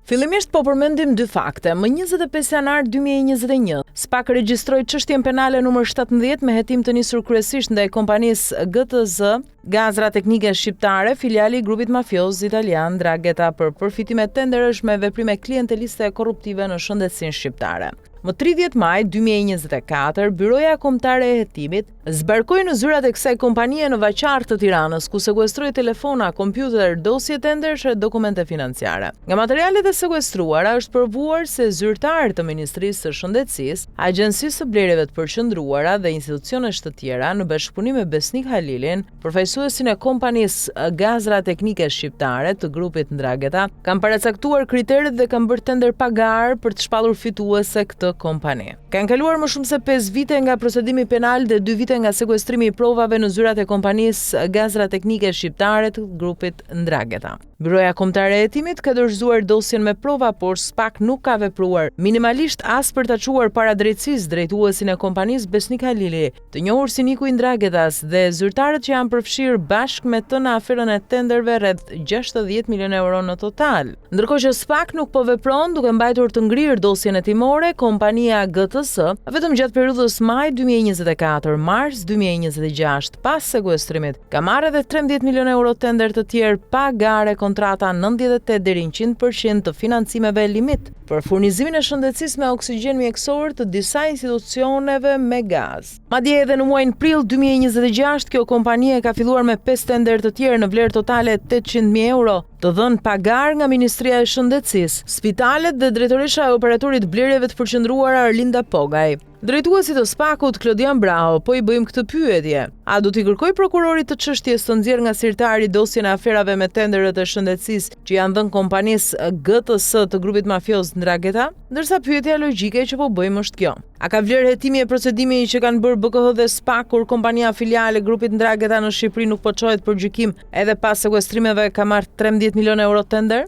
Fillimisht po përmendim dy fakte. Më 25 janar 2021, SPAK regjistroi çështjen penale numër 17 me hetim të nisur kryesisht ndaj kompanisë GTZ, Gazra Teknike Shqiptare, filiali i grupit mafioz italian 'Ndrangheta për përfitime tenderësh me veprime klienteliste korruptive në shëndetësinë shqiptare. Më 30 maj 2024, Byroja Kombëtare e Hetimit zbarkoi në zyrat e kësaj kompanie në Vaqar të Tiranës, ku sekuestroi telefona, kompjuter, dosje tenderësh e dokumente financiare. Nga materialet e sekuestruara është provuar se zyrtarë të Ministrisë së Shëndetësisë, Agjencisë së Blerjeve të Përqendruara dhe institucionesh të tjera në bashkëpunim me Besnik Halilin, përfaqësuesin e kompanisë Gazra Teknike Shqiptare të grupit Ndrangheta, kanë paracaktuar kriteret dhe kanë bërë tender pagar për të shpallur fituese këtë kompani. Kanë kaluar më shumë se 5 vite nga procedimi penal dhe 2 vite nga sekuestrimi i provave në zyrat e kompanisë Gazra Teknike Shqiptare të grupit Ndrangheta. Byroja Kombëtare e Hetimit ka dorëzuar dosjen me prova, por SPAK nuk ka vepruar minimalisht as për ta çuar para drejtësisë drejtuesin e kompanisë Besnik Halili, të njohur si Niku i Ndranghetas, dhe zyrtarët që janë përfshirë bashkë me të në aferën e tenderve rreth 60 milion euro në total. Ndërkohë që SPAK nuk po vepron duke mbajtur të ngrirë dosjen hetimore, kompania GTZ vetëm gjatë periudhës maj 2024 mars 2026 pas sekuestrimit ka marrë edhe 13 milion euro tender të tjerë pa gare, kontrata 98 deri në 100% të financimeve limit për furnizimin e shëndetësisë me oksigjen mjekësor të disa institucioneve me gaz. Madje edhe në muajin prill 2026 kjo kompanie ka filluar me 5 tender të tjerë në vlerë totale 800.000 euro, të dhënë pagar nga Ministria e Shëndetësisë, spitalet dhe drejtoresha e operatorit blerjeve të përqendruara Arlinda Pogaj. Drejtuesi të SPAK-ut Klodian Braho po i bëjmë këtë pyetje. A do t'i kërkoj prokurorit të çështjes të nxjerrë nga sirtari dosjen e aferave me tenderët e shëndetësisë që janë dhënë kompanisë GTS të grupit mafioz Ndrangheta? Ndërsa pyetja logjike që po bëjmë është kjo. A ka vlerë hetimi e procedimi që kanë bërë BKH dhe SPAK kur kompania filiale e grupit Ndrangheta në Shqipëri nuk po çohet për gjykim edhe pas sekuestrimeve ka marrë 13 milion euro tender?